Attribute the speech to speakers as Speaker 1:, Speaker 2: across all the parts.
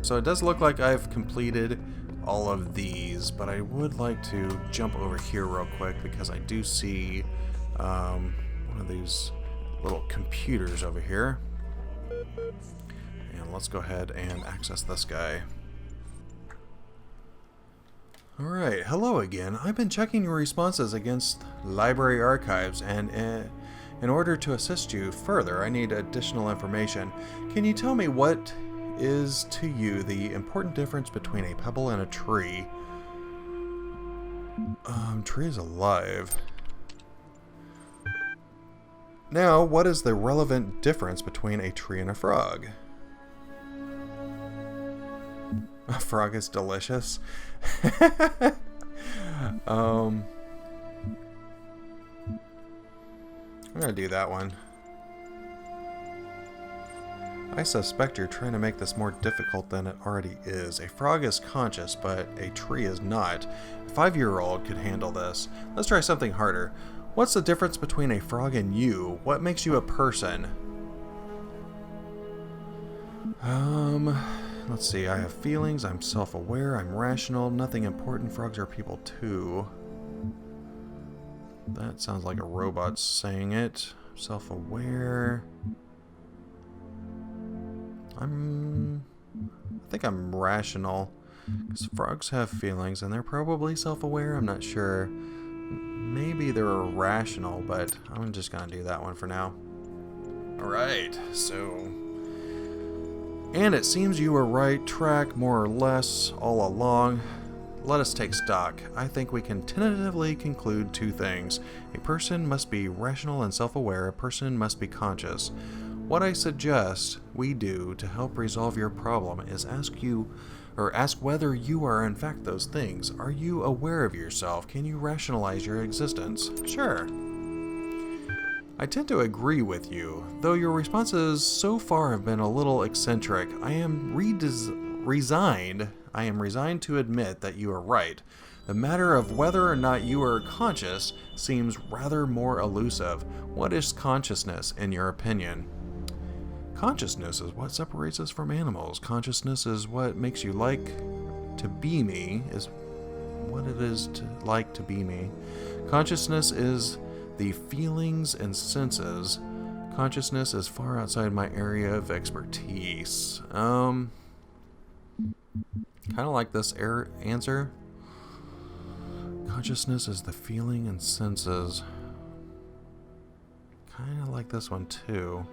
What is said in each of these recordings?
Speaker 1: So it does look like I've completed all of these, but I would like to jump over here real quick because I do see one of these little computers over here. And let's go ahead and access this guy. Alright, hello again. I've been checking your responses against library archives, and in order to assist you further, I need additional information. Can you tell me what is to you the important difference between a pebble and a tree? Tree is alive. Now, what is the relevant difference between a tree and a frog? A frog is delicious. I'm gonna do that one. I suspect you're trying to make this more difficult than it already is. A frog is conscious, but a tree is not. A 5-year-old could handle this. Let's try something harder. What's the difference between a frog and you? What makes you a person? Let's see. I have feelings. I'm self-aware. I'm rational. Nothing important. Frogs are people too. That sounds like a robot saying it. Self-aware. I think I'm rational, because frogs have feelings and they're probably self-aware. I'm not sure. Maybe they're irrational, but I'm just gonna do that one for now. Alright, so... And it seems you were right track more or less all along. Let us take stock. I think we can tentatively conclude 2 things. A person must be rational and self-aware. A person must be conscious. What I suggest we do to help resolve your problem is ask whether you are in fact those things. Are you aware of yourself? Can you rationalize your existence? Sure. I tend to agree with you, though your responses so far have been a little eccentric. I am resigned to admit that you are right. The matter of whether or not you are conscious seems rather more elusive. What is consciousness, in your opinion? Consciousness is what separates us from animals. Consciousness is what makes you like to be me, is what it is to like to be me. Consciousness is the feelings and senses. Consciousness is far outside my area of expertise. Kind of like this answer. Consciousness is the feeling and senses. Kind of like this one too.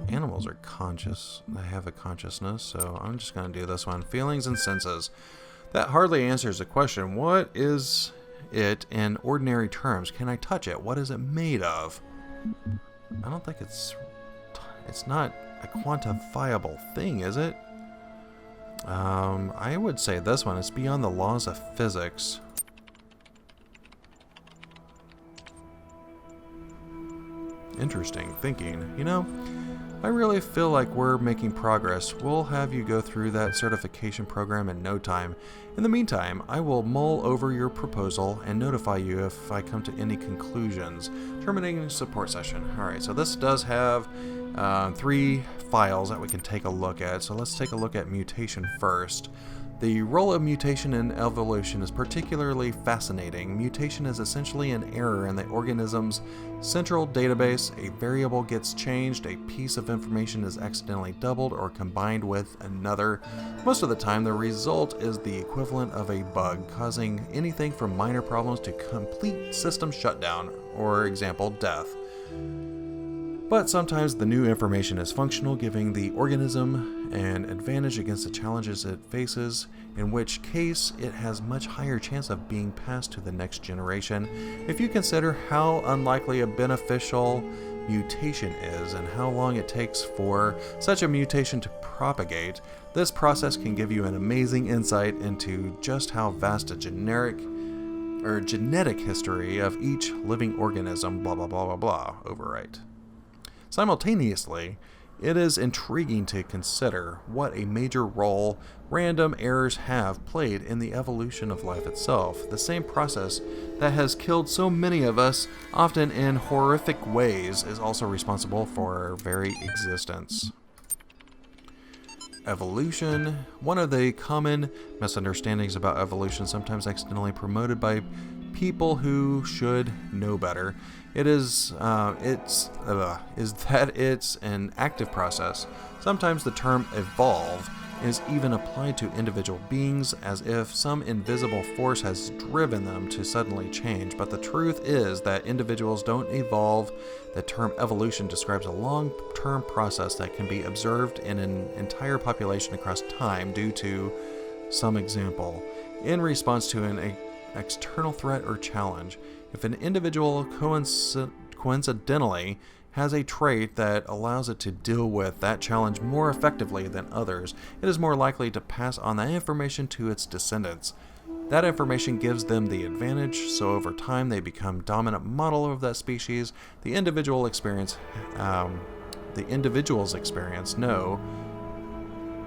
Speaker 1: Animals are conscious. They have a consciousness, so I'm just going to do this one. Feelings and senses. That hardly answers the question. What is it in ordinary terms? Can I touch it? What is it made of? I don't think it's not a quantifiable thing, is it? I would say this one. It's beyond the laws of physics. Interesting thinking. You know, I really feel like we're making progress. We'll have you go through that certification program in no time. In the meantime, I will mull over your proposal and notify you if I come to any conclusions. Terminating support session. Alright, so this does have 3 files that we can take a look at. So let's take a look at mutation first. The role of mutation in evolution is particularly fascinating. Mutation is essentially an error in the organism's central database. A variable gets changed, a piece of information is accidentally doubled or combined with another. Most of the time, the result is the equivalent of a bug, causing anything from minor problems to complete system shutdown, or example, death. But sometimes the new information is functional, giving the organism an advantage against the challenges it faces, in which case it has much higher chance of being passed to the next generation. If you consider how unlikely a beneficial mutation is and how long it takes for such a mutation to propagate, this process can give you an amazing insight into just how vast a genetic history of each living organism, blah blah blah blah blah, overwrite. Simultaneously, it is intriguing to consider what a major role random errors have played in the evolution of life itself. The same process that has killed so many of us, often in horrific ways, is also responsible for our very existence. evolution. One of the common misunderstandings about evolution, sometimes accidentally promoted by people who should know better, is that it's an active process. Sometimes the term evolve is even applied to individual beings as if some invisible force has driven them to suddenly change, but the truth is that individuals don't evolve. The term evolution describes a long-term process that can be observed in an entire population across time due to some example. In response to an external threat or challenge, if an individual coincidentally has a trait that allows it to deal with that challenge more effectively than others, it is more likely to pass on that information to its descendants. That information gives them the advantage, so over time they become dominant model of that species. The individual's experience no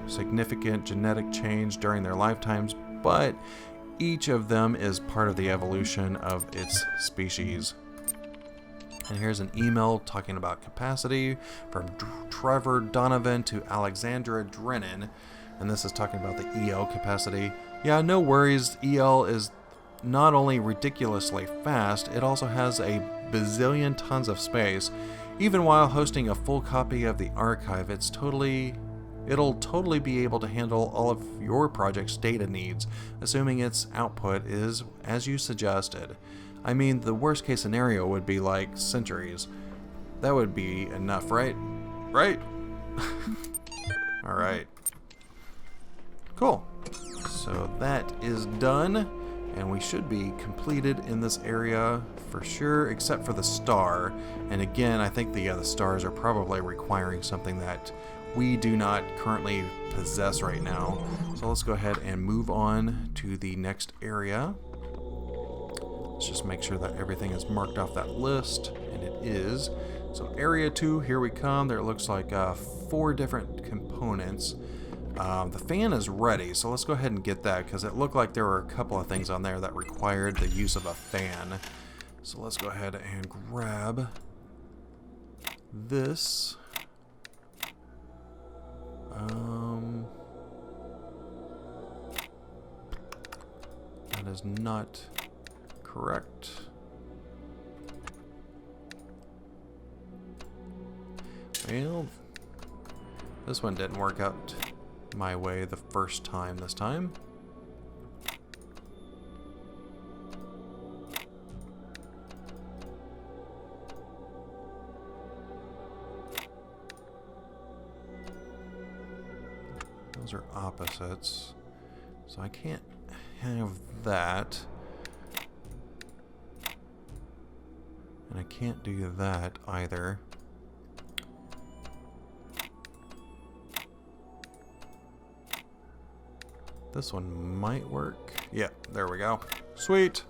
Speaker 1: significant genetic change during their lifetimes, but each of them is part of the evolution of its species. And here's an email talking about capacity from Trevor Donovan to Alexandra Drennan. And this is talking about the EL capacity. Yeah, no worries. EL is not only ridiculously fast, it also has a bazillion tons of space. Even while hosting a full copy of the archive, it'll totally be able to handle all of your project's data needs, assuming its output is as you suggested. I mean, the worst case scenario would be like centuries. That would be enough, right? Right? Alright. Cool. So that is done, and we should be completed in this area for sure, except for the star. And again, I think the stars are probably requiring something that we do not currently possess right now. So let's go ahead and move on to the next area. Let's just make sure that everything is marked off that list, and it is. So area 2, here we come. There looks like 4 different components. The fan is ready, so let's go ahead and get that, because it looked like there were a couple of things on there that required the use of a fan. So let's go ahead and grab this. That is not correct. Well, this one didn't work out my way the first time this time. Those are opposites, so I can't have that. And I can't do that either. This one might work. Yeah, there we go. Sweet.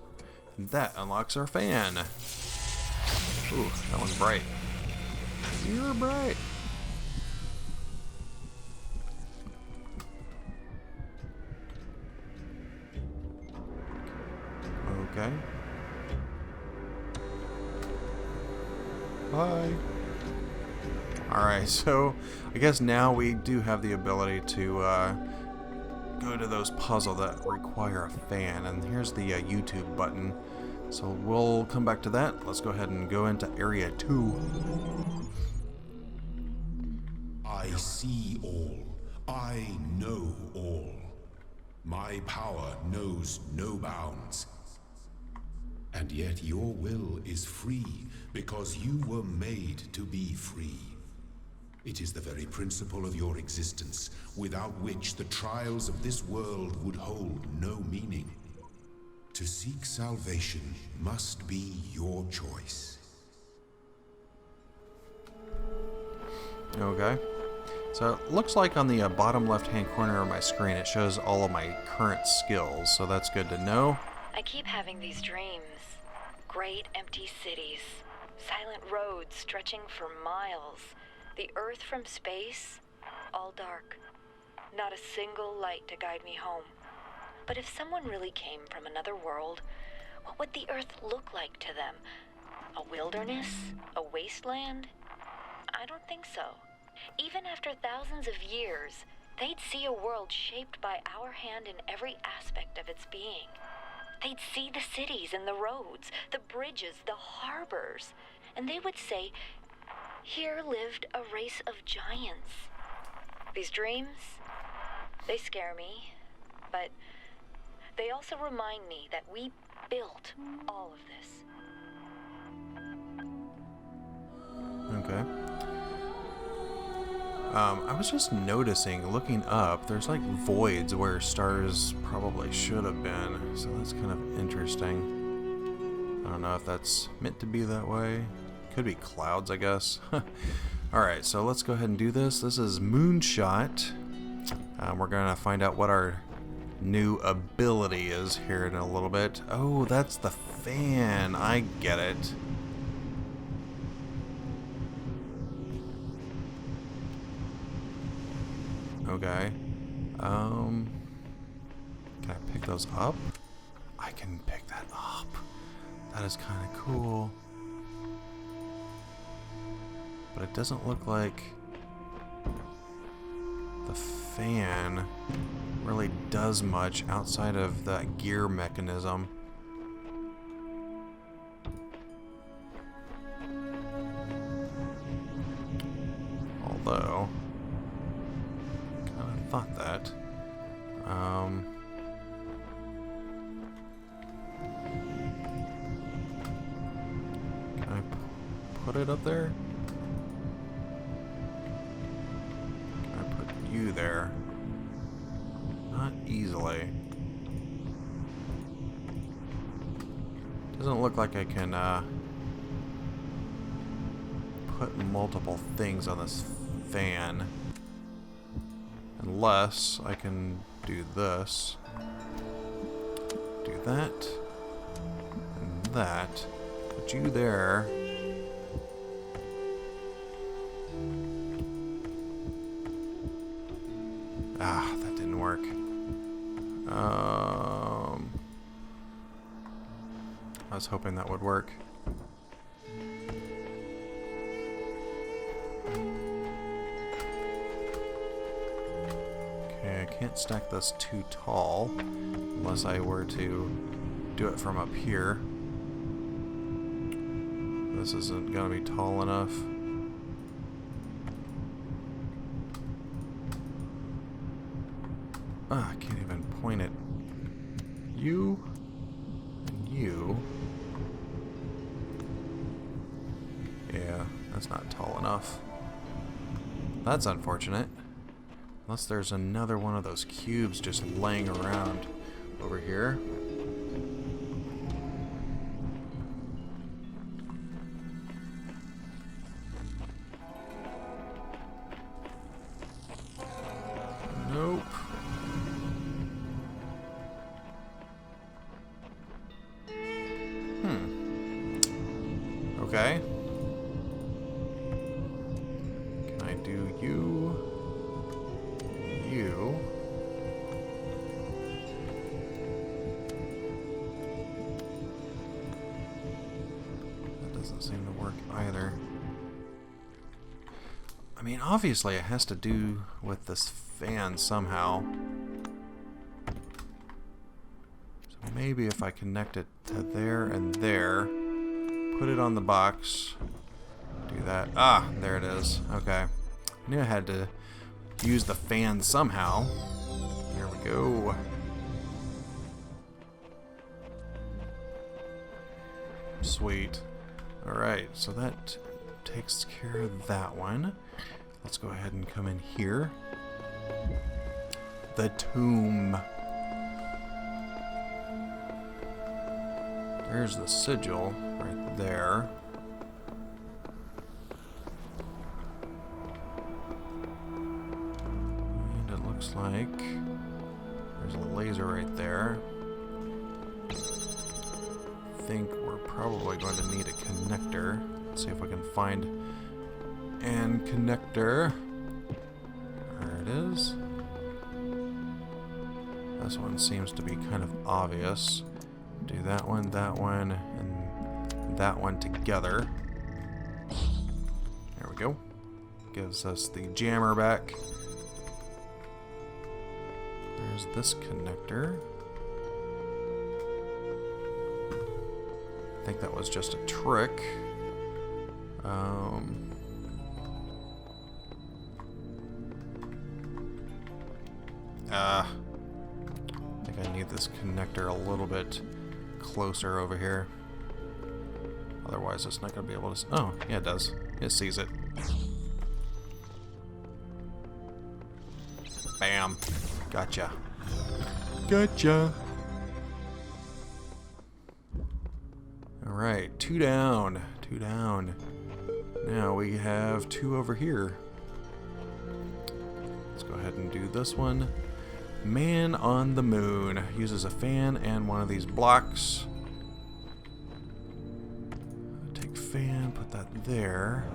Speaker 1: That unlocks our fan. Ooh, that one's bright. You're bright. Okay. Bye. Alright, so I guess now we do have the ability to go to those puzzles that require a fan, and here's the YouTube button. So we'll come back to that. Let's go ahead and go into area 2.
Speaker 2: I see all. I know all. My power knows no bounds. And yet your will is free because you were made to be free. It is the very principle of your existence, without which the trials of this world would hold no meaning. To seek salvation must be your choice.
Speaker 1: Okay. So it looks like on the bottom left-hand corner of my screen it shows all of my current skills, so that's good to know.
Speaker 3: I keep having these dreams. Great empty cities, silent roads stretching for miles, the earth from space, all dark. Not a single light to guide me home. But if someone really came from another world, what would the earth look like to them? A wilderness? A wasteland? I don't think so. Even after thousands of years, they'd see a world shaped by our hand in every aspect of its being. They'd see the cities and the roads, the bridges, the harbors, and they would say, here lived a race of giants. These dreams, they scare me, but they also remind me that we built all of this.
Speaker 1: Okay. I was just noticing, looking up, there's like voids where stars probably should have been, so that's kind of interesting. I don't know if that's meant to be that way. Could be clouds, I guess. Alright, so let's go ahead and do this. This is Moonshot. We're gonna find out what our new ability is here in a little bit. Oh, that's the fan. I get it. Okay. Can I pick those up? I can pick that up. That is kind of cool. But it doesn't look like the fan really does much outside of that gear mechanism. Although thought that. Can I put it up there? Can I put you there? Not easily. Doesn't look like I can put multiple things on this fan. Unless I can do this. Do that. And that. Put you there. Ah, that didn't work. I was hoping that would work. I can't stack this too tall unless I were to do it from up here. This isn't gonna be tall enough. Ah, I can't even point it. You and you. Yeah, that's not tall enough. That's unfortunate. Unless there's another one of those cubes just laying around over here. Nope. Okay. Can I do you? You. That doesn't seem to work either. I mean, obviously it has to do with this fan somehow. So maybe if I connect it to there and there, put it on the box, do that. Ah, there it is. Okay. I knew I had to use the fan somehow. There we go. Sweet. Alright, so that takes care of that one. Let's go ahead and come in here. The tomb. There's the sigil right there. Like there's a laser right there. I think we're probably going to need a connector. Let's see if we can find an connector. There it is. This one seems to be kind of obvious. Do that one, and that one together. There we go. Gives us the jammer back. There's this connector. I think that was just a trick. I think I need this connector a little bit closer over here. Otherwise, it's not going to be able to... Oh, yeah, it does. It sees it. Bam. Gotcha. Gotcha. Alright, 2 down. 2 down. Now we have 2 over here. Let's go ahead and do this one. Man on the Moon uses a fan and one of these blocks. Take fan, put that there.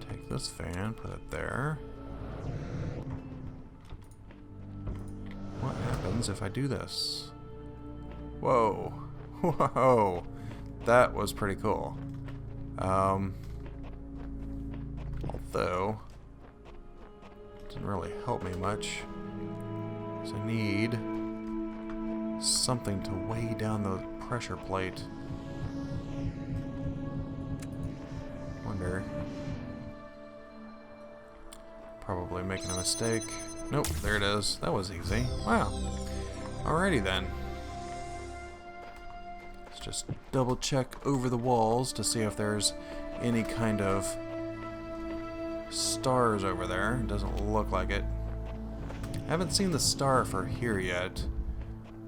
Speaker 1: Take this fan, put it there. What happens if I do this? Whoa. Whoa. That was pretty cool. Although, it didn't really help me much. So I need something to weigh down the pressure plate. Wonder. Probably making a mistake. Nope, there it is. That was easy. Wow. Alrighty then. Let's just double check over the walls to see if there's any kind of stars over there. It doesn't look like it. I haven't seen the star for here yet.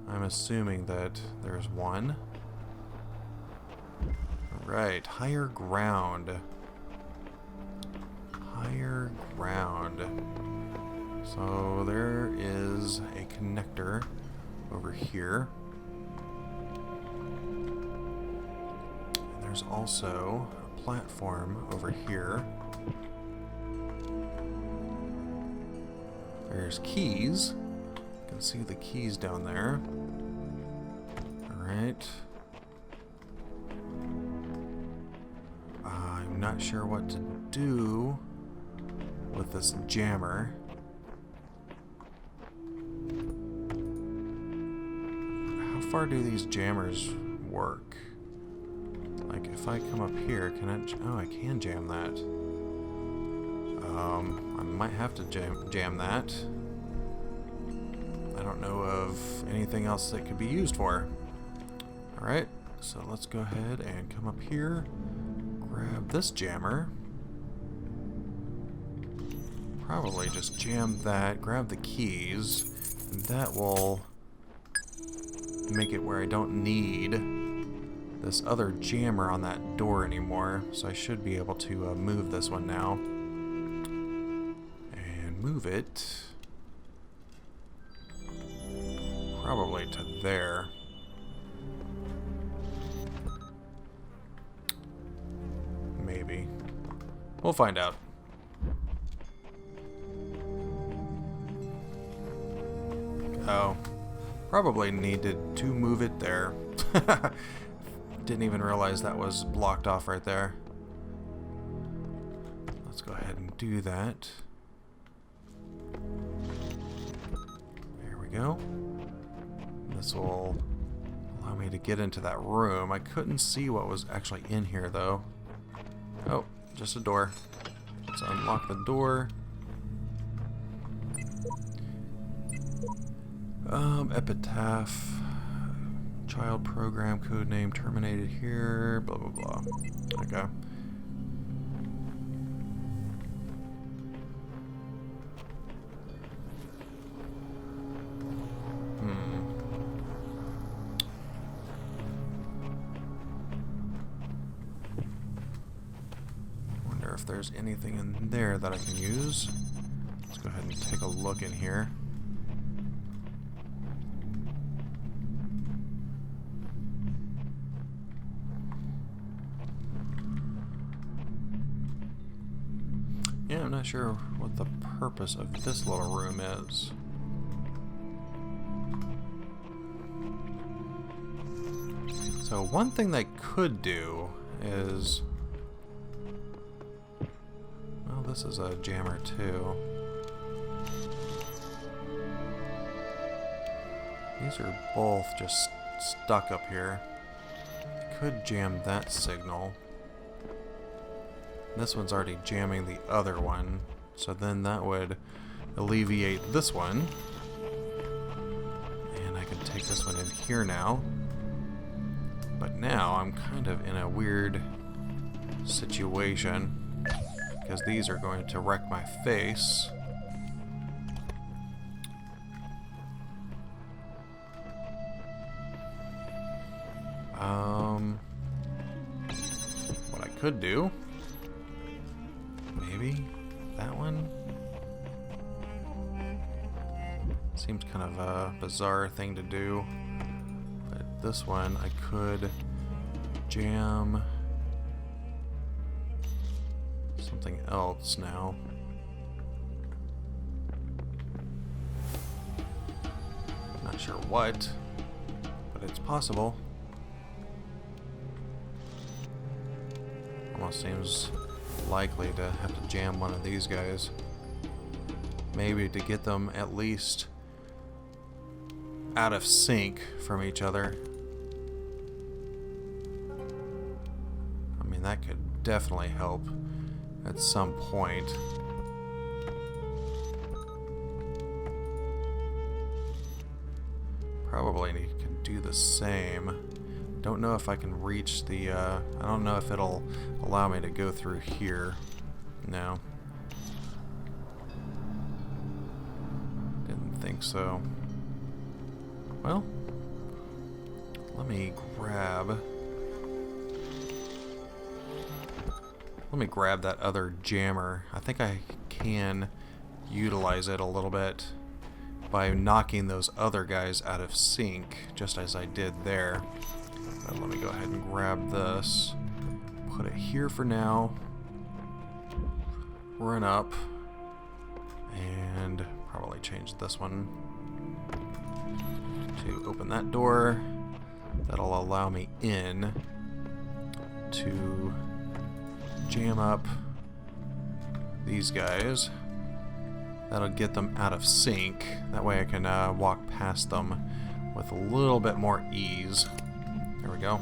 Speaker 1: I'm assuming that there's one. Alright, higher ground. Higher ground. So there is a connector over here. And there's also a platform over here. There's keys. You can see the keys down there. Alright. I'm not sure what to do with this jammer. How far do these jammers work? Like, if I come up here, can I... Oh, I can jam that. I might have to jam that. I don't know of anything else that could be used for. Alright, so let's go ahead and come up here, grab this jammer. Probably just jam that, grab the keys, and that will make it where I don't need this other jammer on that door anymore. So I should be able to move this one now. Move it probably to there. Maybe. We'll find out. Oh, probably needed to move it there. Didn't even realize that was blocked off right there. Let's go ahead and do that. Go. This will allow me to get into that room. I couldn't see what was actually in here though. Oh, just a door. Let's unlock the door. Epitaph. Child program code name terminated here. Blah blah blah. Okay. If there's anything in there that I can use. Let's go ahead and take a look in here. Yeah, I'm not sure what the purpose of this little room is. So one thing they could do is... Well, this is a jammer too. These are both just stuck up here. Could jam that signal. This one's already jamming the other one, so then that would alleviate this one. And I can take this one in here now. But now I'm kind of in a weird situation because these are going to wreck my face. What I could do, maybe that one. Seems kind of a bizarre thing to do, but this one I could jam something else now. Not sure what, but it's possible. Almost seems likely to have to jam one of these guys. Maybe to get them at least out of sync from each other. I mean, that could definitely help at some point. Probably can do the same. Don't know if I can reach the, I don't know if it'll allow me to go through here. No. Didn't think so. Well, let me grab that other jammer. I think I can utilize it a little bit by knocking those other guys out of sync, just as I did there. But let me go ahead and grab this, put it here for now, run up, and probably change this one to open that door. That'll allow me in to jam up these guys. That'll get them out of sync. That way I can walk past them with a little bit more ease. There we go.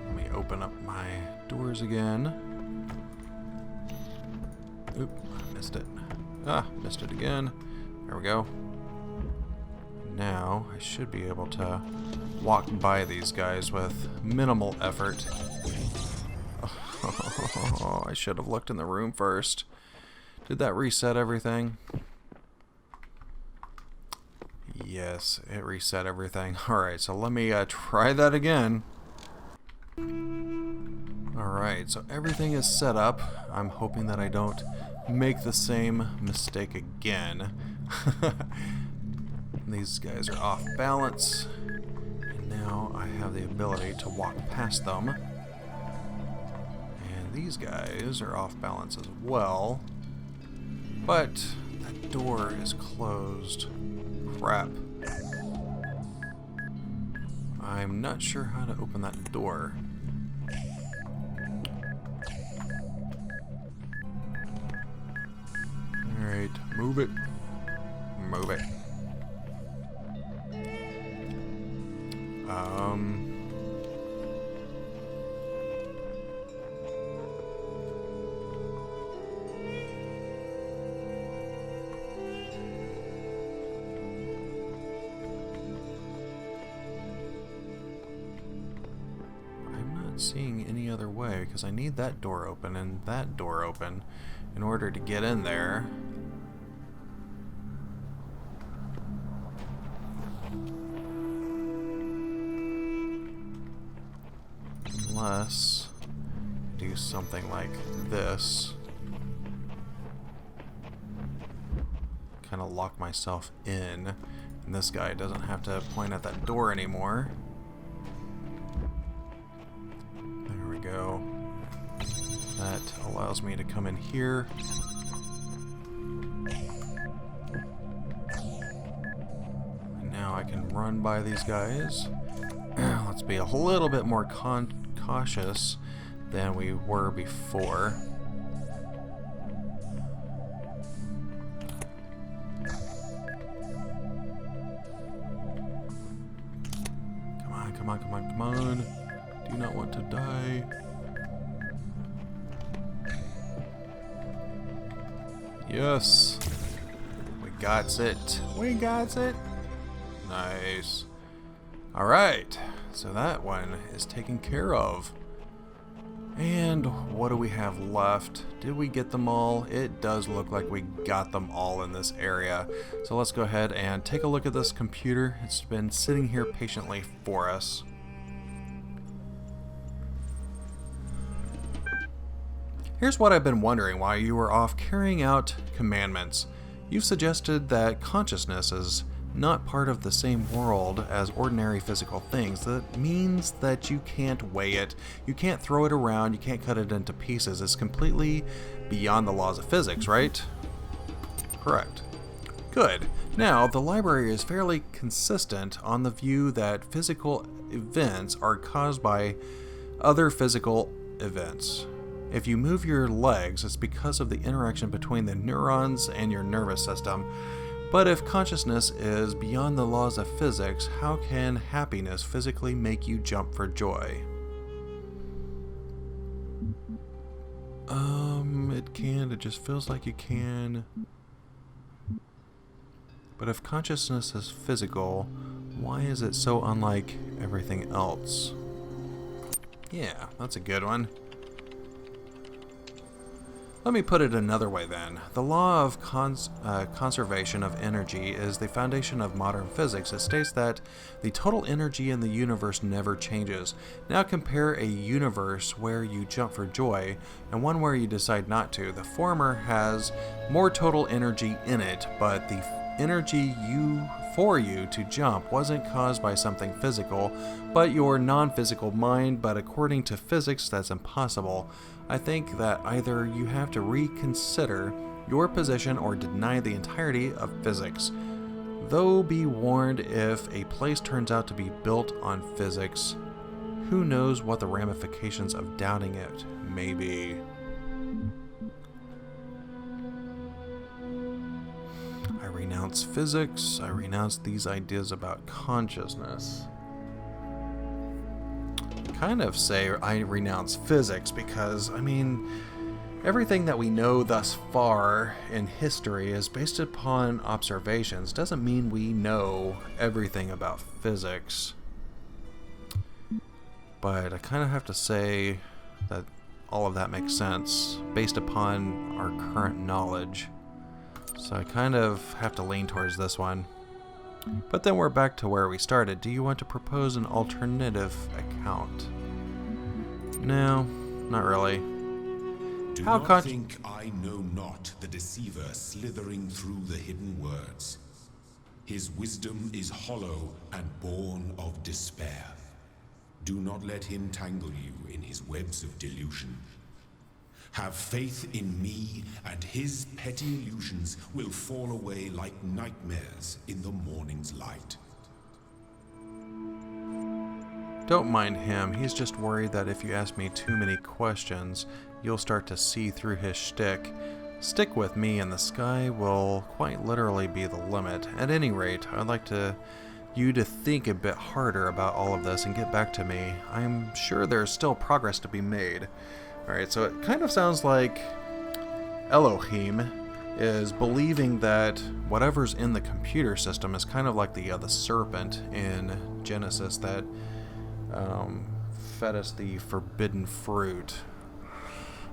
Speaker 1: Let me open up my doors again. Oop, I missed it. Missed it again. There we go. Now I should be able to walk by these guys with minimal effort. Oh, I should have looked in the room first. Did that reset everything? Yes, it reset everything. Alright, so let me try that again. Alright, so everything is set up. I'm hoping that I don't make the same mistake again. These guys are off balance. And now I have the ability to walk past them. And these guys are off balance as well. But that door is closed. Crap. I'm not sure how to open that door. Alright, move it. Move it. Seeing any other way because I need that door open and that door open in order to get in there. Unless I do something like this. Kind of lock myself in, and this guy doesn't have to point at that door anymore. Go. That allows me to come in here. And now I can run by these guys. Let's be a little bit more cautious than we were before. on, come on, come on, come on. Do not want to die. Yes. We got it. We got it. Nice. Alright. So that one is taken care of. And what do we have left? Did we get them all? It does look like we got them all in this area. So let's go ahead and take a look at this computer. It's been sitting here patiently for us. Here's what I've been wondering while you were off carrying out commandments. You've suggested that consciousness is not part of the same world as ordinary physical things. That means that you can't weigh it, you can't throw it around, you can't cut it into pieces. It's completely beyond the laws of physics, right? Correct. Good. Now, the library is fairly consistent on the view that physical events are caused by other physical events. If you move your legs, it's because of the interaction between the neurons and your nervous system. But if consciousness is beyond the laws of physics, how can happiness physically make you jump for joy? It can. It just feels like you can. But if consciousness is physical, why is it so unlike everything else? Yeah, that's a good one. Let me put it another way then. The law of conservation of energy is the foundation of modern physics. It states that the total energy in the universe never changes. Now compare a universe where you jump for joy and one where you decide not to. The former has more total energy in it, but the energy for you to jump wasn't caused by something physical, but your non-physical mind. But according to physics, that's impossible. I think that either you have to reconsider your position or deny the entirety of physics. Though be warned, if a place turns out to be built on physics, who knows what the ramifications of doubting it may be. I renounce physics. I renounce these ideas about consciousness. Kind of say I renounce physics because, I mean, everything that we know thus far in history is based upon observations. Doesn't mean we know everything about physics. But I kind of have to say that all of that makes sense based upon our current knowledge. So I kind of have to lean towards this one. But then we're back to where we started. Do you want to propose an alternative account? No, not really.
Speaker 2: Do not think I know not the deceiver slithering through the hidden words. His wisdom is hollow and born of despair. Do not let him tangle you in his webs of delusion. Have faith in me, and his petty illusions will fall away like nightmares in the morning's light.
Speaker 1: Don't mind him. He's just worried that if you ask me too many questions, you'll start to see through his shtick. Stick with me and the sky will quite literally be the limit. At any rate, I'd like you to think a bit harder about all of this and get back to me. I'm sure there's still progress to be made. Alright, so it kind of sounds like Elohim is believing that whatever's in the computer system is kind of like the serpent in Genesis that fed us the forbidden fruit.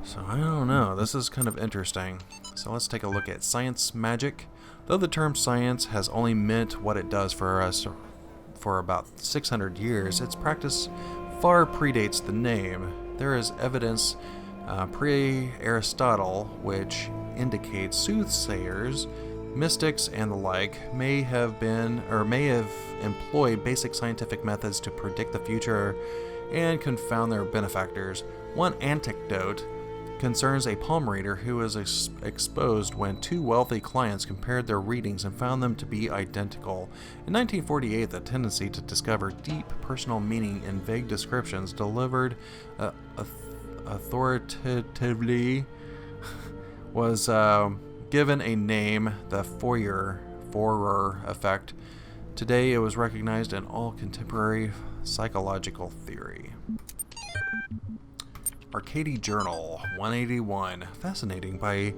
Speaker 1: So I don't know, this is kind of interesting. So let's take a look at science magic. Though the term science has only meant what it does for us for about 600 years, its practice far predates the name. There is evidence pre-Aristotle which indicates soothsayers, mystics, and the like may have employed basic scientific methods to predict the future and confound their benefactors. One anecdote concerns a palm reader who was exposed when two wealthy clients compared their readings and found them to be identical. In 1948, the tendency to discover deep personal meaning in vague descriptions delivered authoritatively was given a name, the Fourier effect. Today it was recognized in all contemporary Psychological theory. Arcady Journal 181. Fascinated by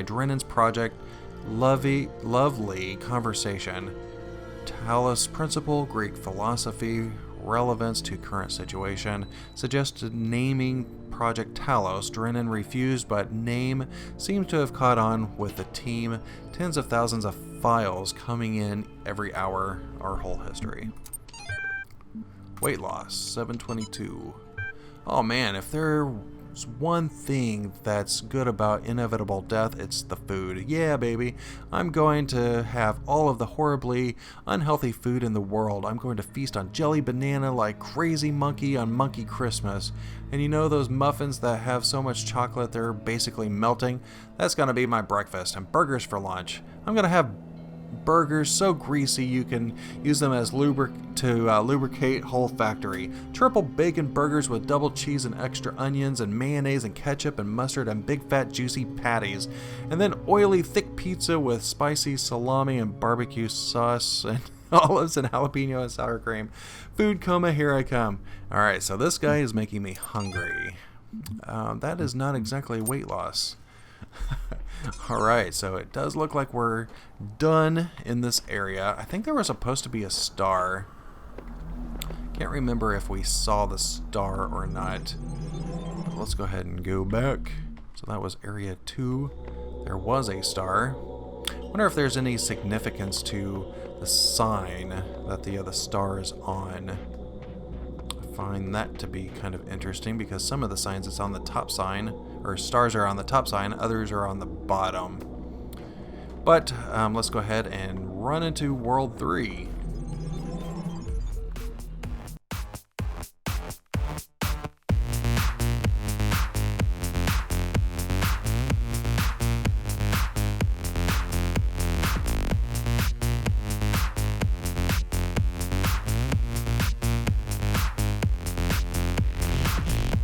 Speaker 1: Drennan's project. Lovely conversation. Talos Principle, Greek philosophy, relevance to current situation. Suggested naming Project Talos. Drennan refused, but name seems to have caught on with the team. Tens of thousands of files coming in every hour. Our whole history. Weight loss 722. Oh man, if there's one thing that's good about inevitable death, it's the food. Yeah, baby. I'm going to have all of the horribly unhealthy food in the world. I'm going to feast on jelly banana like crazy monkey on Monkey Christmas. And you know those muffins that have so much chocolate they're basically melting? That's going to be my breakfast. And burgers for lunch. I'm going to have burgers so greasy you can use them as lubricate whole factory. Triple bacon burgers with double cheese and extra onions and mayonnaise and ketchup and mustard and big fat juicy patties. And then oily thick pizza with spicy salami and barbecue sauce and olives and jalapeno and sour cream. Food coma, here I come. Alright, so this guy is making me hungry. That is not exactly weight loss. Alright, so it does look like we're done in this area. I think there was supposed to be a star. Can't remember if we saw the star or not. But let's go ahead and go back. So that was area 2. There was a star. Wonder if there's any significance to the sign that the other star is on. I find that to be kind of interesting because some of the signs it's on the top sign, or stars are on the top sign, others are on the bottom. But let's go ahead and run into World 3.